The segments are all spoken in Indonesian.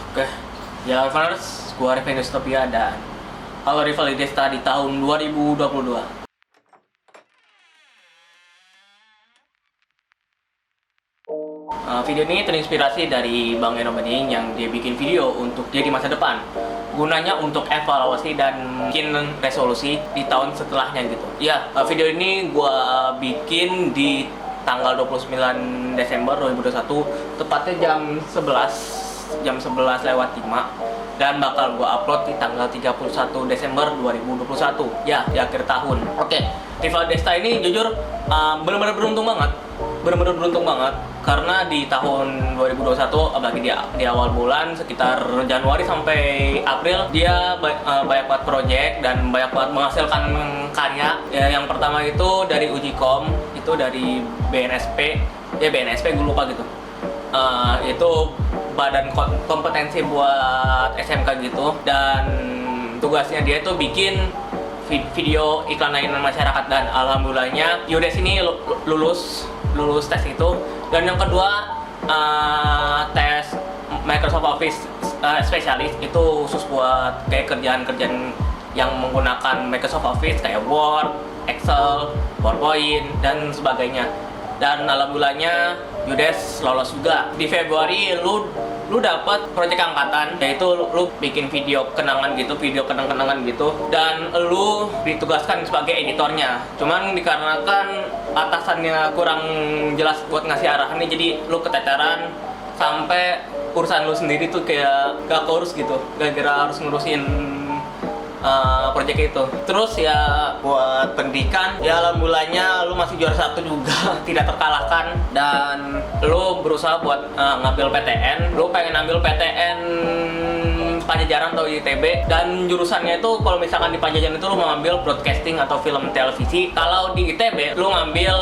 Oke, ya Rivalers, gua Revenge Dystopia dan halo Rival Desta di tahun 2022. Video ini terinspirasi dari Bang Eno Bening yang dia bikin video untuk dia di masa depan. Gunanya untuk evaluasi dan bikin resolusi di tahun setelahnya gitu. Ya, video ini gua bikin di tanggal 29 Desember 2021, tepatnya jam 11 lewat 5, dan bakal gua upload di tanggal 31 Desember 2021, ya di akhir tahun. Oke, Rival Desta ini jujur benar-benar beruntung banget karena di tahun 2021, apalagi di awal bulan sekitar Januari sampai April, dia banyak banget project dan banyak banget menghasilkan karya. Ya, yang pertama itu dari uji kom, itu dari BNSP gue lupa gitu. Itu badan kompetensi buat SMK gitu, dan tugasnya dia itu bikin video iklan layanan masyarakat, dan alhamdulillahnya Yudes ini lulus tes itu. Dan yang kedua, tes Microsoft Office spesialis, itu khusus buat kayak kerjaan-kerjaan yang menggunakan Microsoft Office kayak Word, Excel, PowerPoint dan sebagainya. Dan alhamdulillahnya Yudes lolos juga. Di Februari lu dapat proyek angkatan, yaitu lu bikin video kenangan gitu, dan lu ditugaskan sebagai editornya. Cuman dikarenakan atasannya kurang jelas buat ngasih arahannya, jadi lu keteteran sampai urusan lu sendiri tuh kayak gak keurus gitu, gara-gara harus ngurusin proyek itu. Terus ya buat pendidikan, ya alhamdulillahnya lu masih juara 1 juga, tidak terkalahkan, dan lu berusaha buat ngambil PTN. Lu pengen ambil PTN Pajajaran atau ITB, dan jurusannya itu kalau misalkan di Pajajaran itu lu mau ngambil broadcasting atau film televisi. Kalau di ITB lu ngambil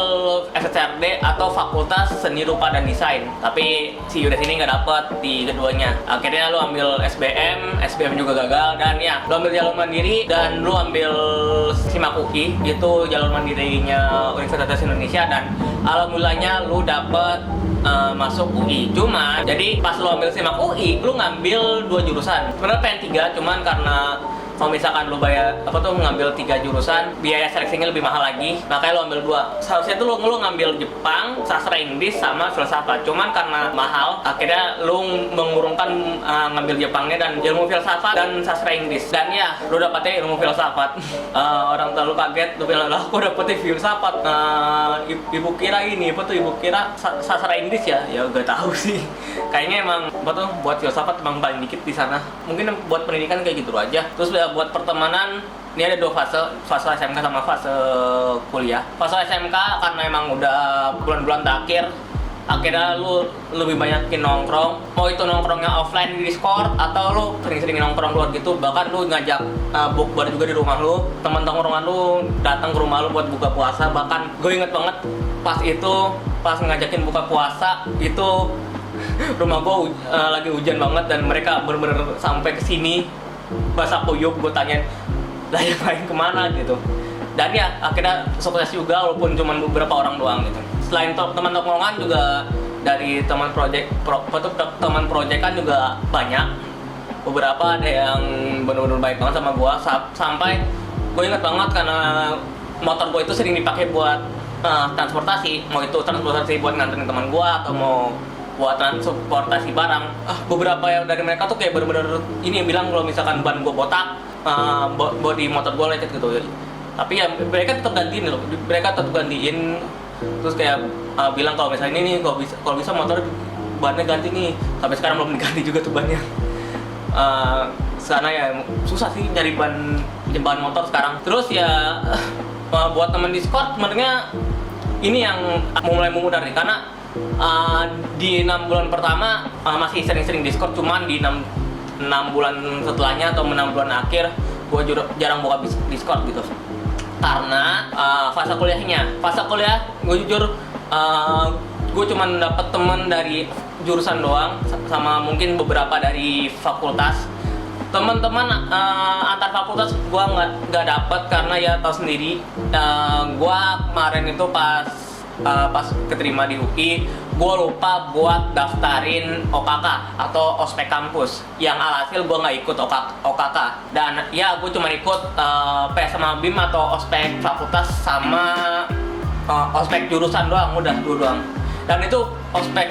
FSRD atau Fakultas Seni Rupa dan Desain. Tapi si Yudes ini nggak dapet di keduanya. Akhirnya lu ambil SBM juga gagal, dan ya lu ambil jalur mandiri dan lu ambil SIMAK UI, itu jalur mandirinya Universitas Indonesia, dan alhamdulillahnya lu dapet masuk UI. Cuma jadi pas lu ambil SIMAK UI, lu ngambil 2 jurusan. Sebenarnya pengen 3, cuman karena kalau misalkan lu ngambil 3 jurusan, biaya seleksinya lebih mahal lagi, makanya lu ambil 2. Seharusnya tuh lu ngambil Jepang, sastra Inggris sama filsafat. Cuman karena mahal, akhirnya lu mengurungkan ngambil Jepangnya dan ilmu filsafat dan sastra Inggris. Dan ya, lu dapetnya ilmu filsafat. Orang tua lu kaget, lu bilang, "Lah, aku dapetnya filsafat. Ibu kira sastra Inggris ya?" Ya gak tahu sih. Kayaknya emang buat filsafat emang paling dikit di sana. Mungkin buat pendidikan kayak gitu aja. Terus buat pertemanan, ini ada 2 fase SMK sama fase kuliah. Fase SMK karena emang udah bulan-bulan terakhir, akhirnya lu lebih banyakin nongkrong. Mau itu nongkrongnya offline di Discord atau lu sering-sering nongkrong luar gitu. Bahkan lu ngajak bukber juga di rumah lu. Teman tongkrongan lu datang ke rumah lu buat buka puasa. Bahkan gue inget banget pas ngajakin buka puasa itu rumah gue lagi hujan banget, dan mereka bener-bener sampai ke sini basah kuyup. Gue tanyain, "Lah yang lain kemana?" gitu. Dan ya akhirnya sukses juga, walaupun cuma beberapa orang doang gitu. Selain teman tongkrongan juga dari teman proyekan juga banyak. Beberapa ada yang benar-benar baik banget sama gua, sampai gue inget banget karena motor gue itu sering dipakai buat transportasi, mau itu transportasi buat nganterin teman gua atau mau buat transportasi barang. Beberapa yang dari mereka tuh kayak bener-bener ini bilang kalau misalkan ban gue botak, bodi motor gue lecet gitu. Tapi ya mereka tetap gantiin. Terus kayak bilang kalau misalnya ini nih, kalau bisa motor bannya ganti nih. Sampai sekarang belum diganti juga tuh bannya. Sana ya susah sih nyari ban motor sekarang. Terus ya buat temen Discord sebenarnya ini yang mulai memudahkan, karena di 6 bulan pertama masih sering-sering Discord, cuman di 6 bulan setelahnya atau 6 bulan akhir gue jarang buka Discord gitu. Karena fase kuliah gue jujur gue cuman dapet temen dari jurusan doang, sama mungkin beberapa dari fakultas. Teman-teman antar fakultas gue nggak dapet, karena ya tahu sendiri, gue kemarin itu pas keterima di UI, gue lupa buat daftarin OKK atau ospek kampus, yang alhasil gue nggak ikut OKK. Dan ya gue cuma ikut PS sama BIM atau ospek fakultas sama ospek jurusan doang, udah dua doang. Dan itu ospek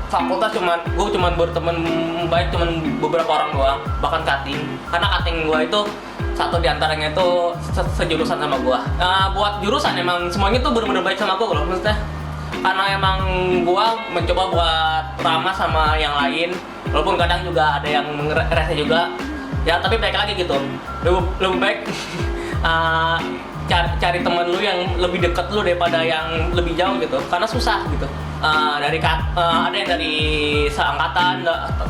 fakultas gue cuman berteman baik cuman beberapa orang doang, bahkan cutting, karena cutting gue itu satu diantaranya itu sejurusan sama gue. Buat jurusan emang semuanya tuh bener-bener baik sama gue loh, maksudnya karena emang gua mencoba buat ramah sama yang lain, walaupun kadang juga ada yang rese juga ya, tapi baik lagi gitu, lebih baik cari temen lu yang lebih deket lu daripada yang lebih jauh gitu, karena susah gitu. Ada yang dari seangkatan,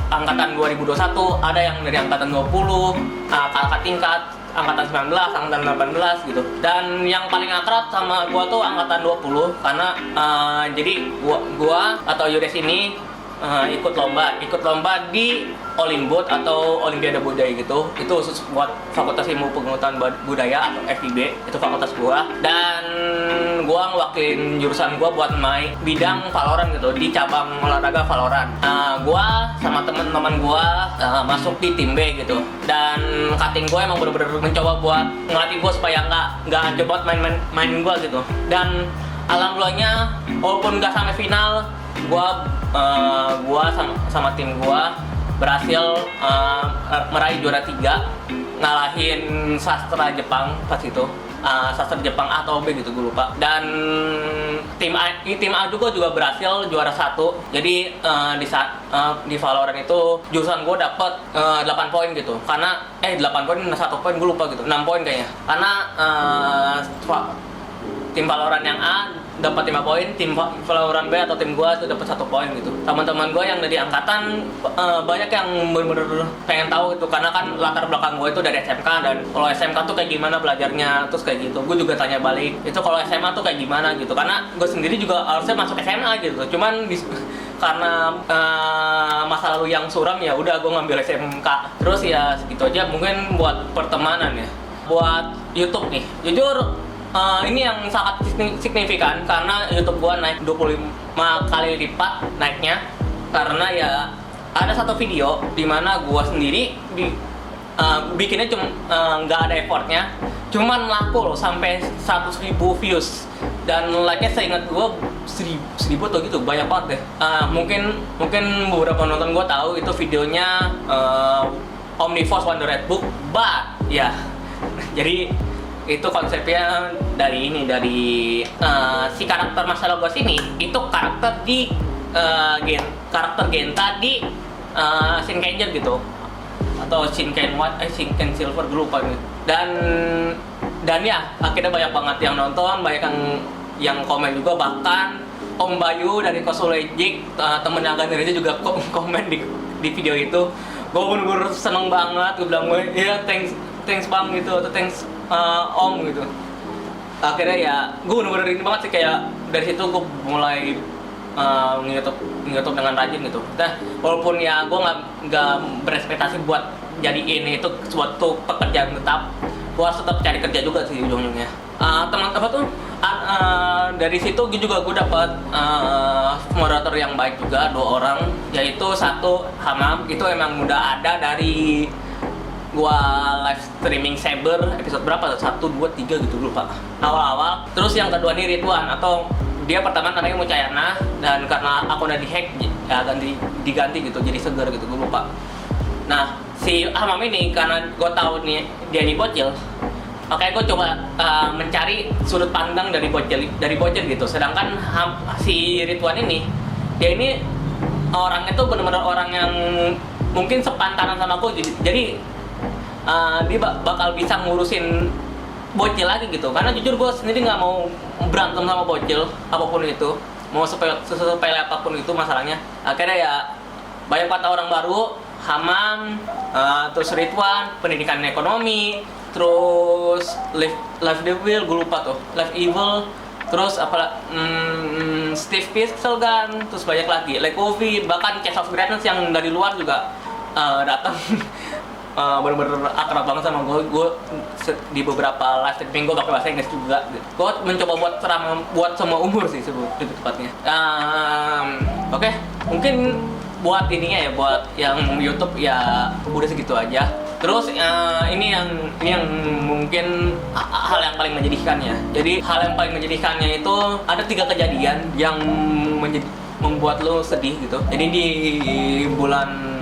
angkatan 2021, ada yang dari angkatan 20, kakak tingkat angkatan 19, angkatan 18 gitu. Dan yang paling akrab sama gua tuh angkatan 20, karena jadi gua atau Yudes ini ikut lomba di Olimbud atau Olimpiade Budaya gitu. Itu khusus buat Fakultas Ilmu Pengetahuan Budaya atau FIB, itu fakultas gua. Dan gua ngewakilin jurusan gua buat main bidang Valorant gitu di cabang olahraga Valorant. Gua sama teman-teman gua masuk di tim B gitu. Dan cutting gua emang bener-bener mencoba buat ngelatih gua supaya nggak coba main gua gitu. Dan alhamdulillahnya walaupun nggak sampai final, gua sama tim gua berhasil meraih juara 3, ngalahin sastra Jepang pas itu, sastra Jepang A atau B gitu gue lupa. Dan tim A juga berhasil juara 1. Jadi di Valorant itu jurusan gue dapet 8 poin gitu, karena 8 poin 1 poin gue lupa gitu, 6 poin kayaknya, karena tim Valorant yang A dapat 5 poin, tim Valorant B atau tim gua itu dapat 1 poin gitu. Teman-teman gua yang dari angkatan banyak yang bener-bener pengen tahu itu, karena kan latar belakang gua itu dari SMK, dan kalau SMK tuh kayak gimana belajarnya, terus kayak gitu. Gua juga tanya balik, itu kalau SMA tuh kayak gimana gitu, karena gua sendiri juga harusnya masuk SMA gitu. Cuman karena masa lalu yang suram, ya udah gua ngambil SMK. Terus ya segitu aja mungkin buat pertemanan ya. Buat YouTube nih, jujur ini yang sangat signifikan, karena YouTube gua naik 25 kali lipat naiknya, karena ya ada satu video di mana gua sendiri bikinnya cuma nggak ada effortnya, cuman laku loh sampai 100.000 views, dan like-nya seingat gua 1000 atau gitu, banyak banget deh. Mungkin beberapa penonton gua tahu itu videonya Omnivorce Wonder Red Book, but ya jadi itu konsepnya dari si karakter masalah gua sini itu karakter di karakter Genta di Shinkenger gitu, atau Shinken White, Shinken Silver, gue lupa gitu. Dan ya akhirnya banyak banget yang nonton, banyak yang komen juga, bahkan Om Bayu dari Kosulegic, temen yang Agan Reza juga komen di video itu. Gue bener-bener seneng banget, gue bilang gue ya thanks bang gitu, atau thanks Om gitu. Akhirnya ya gue bener-bener ini banget sih, kayak dari situ gue mulai nge-YouTube dengan rajin gitu. Nah, walaupun ya gue nggak berekspektasi buat jadiin itu suatu pekerjaan tetap, gue harus tetap cari kerja juga sih ujung-ujungnya. Dari situ gue dapat moderator yang baik juga, 2 orang, yaitu satu Hamam, itu emang udah ada dari gua live streaming Saber episode berapa? 1, 2, 3 gitu lupa awal-awal. Terus yang kedua nih Ridwan, atau dia pertama namanya Mucayana, dan karena aku udah dihack ya diganti gitu jadi Seger gitu, gue lupa. Nah si Hamam ini karena gue tahu nih dia nih bocil, makanya gue coba mencari sudut pandang dari bocil gitu. Sedangkan si Ridwan ini, dia ini orangnya tuh bener-bener orang yang mungkin sepantaran sama aku, jadi dia bakal bisa ngurusin bocil lagi gitu. Karena jujur gue sendiri nggak mau berantem sama bocil apapun itu, mau sepele apapun itu masalahnya. Akhirnya ya banyak kata orang baru, Hamam, terus Ridwan pendidikan ekonomi, terus Live Devil, gue lupa tuh, Live Evil, terus Steve Pixel kan, terus banyak lagi, Lekovi, bahkan Case of Greatness yang dari luar juga datang. bener-bener akrab banget sama gue di beberapa live streaming gue pakai bahasa Inggris juga. Gue mencoba buat semua umur sih lebih tepatnya. Oke, mungkin buat ininya ya, buat yang YouTube ya udah segitu aja. Terus ini yang mungkin hal yang paling menyedihkannya. Jadi hal yang paling menyedihkannya itu ada 3 kejadian yang membuat lo sedih gitu. Jadi di bulan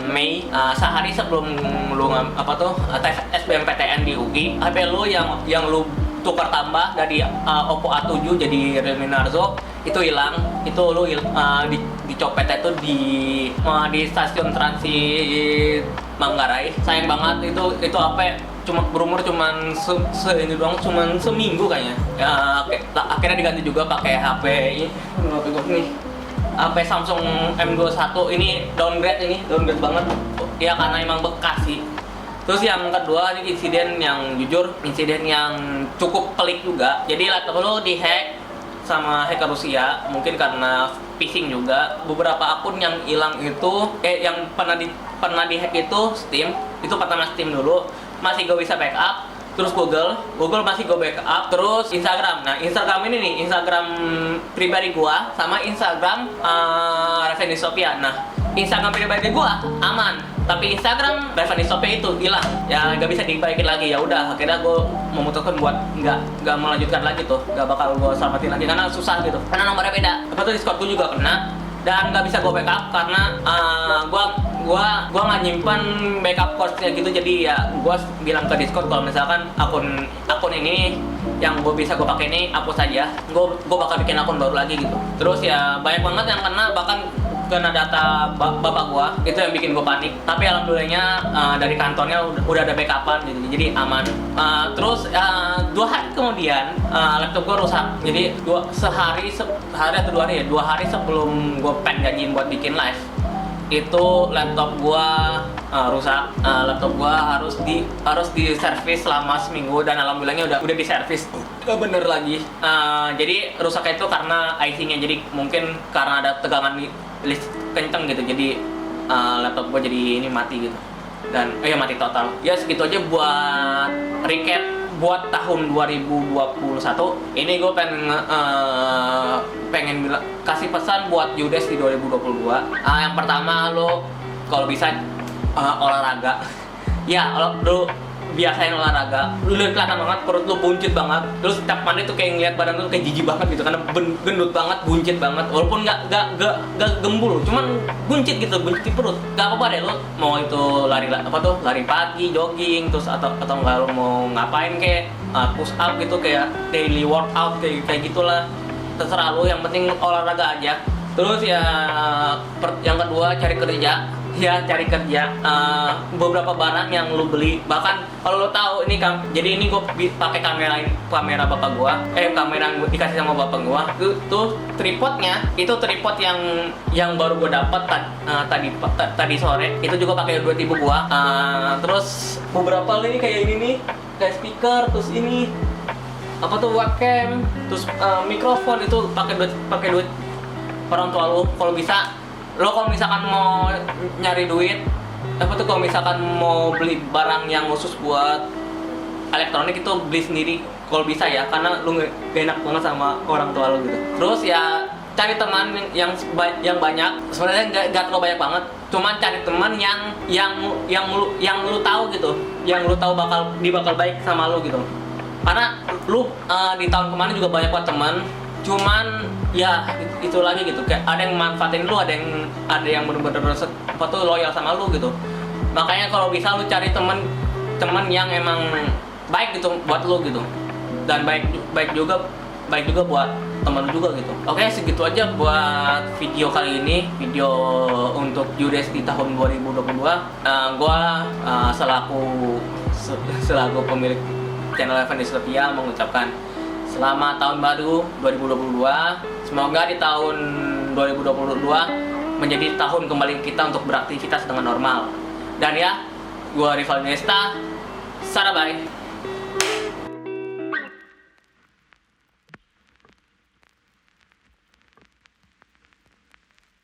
Mei, sehari sebelum lu tes SBMPTN di UI, HP lu yang lu tukar tambah dari Oppo A7 jadi Realme Narzo itu hilang. Itu lu dicopet itu di stasiun Transit Manggarai. Sayang banget itu HP berumur cuman ini doang, cuman seminggu kayaknya. Ya, akhirnya diganti juga pakai HP ini. HP Samsung M21 ini downgrade banget ya, karena emang bekas sih. Terus yang kedua ini insiden yang cukup pelik juga. Jadi laptop lo dihack sama hacker Rusia, mungkin karena phishing juga. Beberapa akun yang hilang itu yang pernah dihack itu Steam, itu pertama Steam dulu masih gue bisa backup. Terus Google masih gue backup. Terus Instagram. Nah, Instagram ini nih, Instagram pribadi gua sama Instagram Revenue Sophia. Nah, Instagram pribadi gua aman, tapi Instagram Revenue Sophia itu hilang. Ya nggak bisa dibalikin lagi. Ya udah, akhirnya gue memutuskan buat nggak melanjutkan lagi tuh. Nggak bakal gue selamatin lagi karena susah gitu. Karena nomornya beda. Apa tuh Discord gue juga kena. Dan nggak bisa gue backup karena gua nggak nyimpan backup course-nya gitu. Jadi ya gua bilang ke Discord kalau misalkan akun ini yang gue bisa gue pakai ini hapus saja. Gue bakal bikin akun baru lagi gitu. Terus ya banyak banget yang kena, bahkan kena data bapak gua, itu yang bikin gua panik. Tapi alhamdulillahnya dari kantornya udah ada backupan gitu, jadi aman. Terus 2 hari kemudian laptop gua rusak. Jadi 2 hari sebelum gua janjiin buat bikin live, itu laptop gua rusak. Laptop gua harus diservis selama seminggu, dan alhamdulillahnya udah diservis bener lagi. Jadi rusaknya itu karena IC-nya, jadi mungkin karena ada tegangan list kenceng gitu, jadi laptop gue jadi ini mati gitu, dan mati total. Ya segitu aja buat recap buat tahun 2021. Ini gue pengen kasih pesan buat Judes di 2022. Yang pertama, lo kalau bisa olahraga. Ya lo biasain olahraga. Lu kelihatan banget perut lu buncit banget. Terus setiap mandi tuh kayak ngeliat badan lu kayak jijik banget gitu, karena gendut banget, buncit banget. Walaupun nggak gembul, cuman buncit gitu, buncit di perut. Gak apa-apa deh lu mau itu lari pagi, jogging, terus atau nggak lu mau ngapain kayak push up gitu, kayak daily workout kayak gitulah. Terserah lu, yang penting olahraga aja. Terus ya yang kedua, cari kerja. Beberapa barang yang lu beli, bahkan kalau lu tahu ini jadi ini gue pakai kamera bapak gua, kamera yang dikasih sama bapak gua. Tuh tripodnya, itu tripod yang baru gua dapat tadi sore. Itu juga pakai duit ibu gua. Terus beberapa ini kayak ini nih, kayak speaker, terus ini webcam, terus mikrofon, itu pakai duit orang tua lu. Kalau bisa lo, kalau misalkan mau nyari duit, kalau misalkan mau beli barang yang khusus buat elektronik, itu beli sendiri kalau bisa ya, karena lo gak enak banget sama orang tua lo gitu. Terus ya cari teman yang banyak. Sebenarnya nggak terlalu banyak banget, cuman cari teman yang lu tahu gitu, yang lu tahu bakal baik sama lo gitu. Karena lu di tahun kemarin juga banyak banget teman, cuman ya itu lagi gitu, kayak ada yang manfaatin lu, ada yang bener-bener loyal sama lu gitu. Makanya kalau bisa lu cari teman yang emang baik gitu buat lu gitu, dan baik juga buat teman lu juga gitu. Oke, segitu aja buat video kali ini, video untuk Judes di tahun 2022. Gua selaku pemilik channel Revenue Sophia mengucapkan selamat tahun baru 2022. Semoga di tahun 2022 menjadi tahun kembali kita untuk beraktivitas dengan normal. Dan ya, gua Rivaldo Nesta. Bye.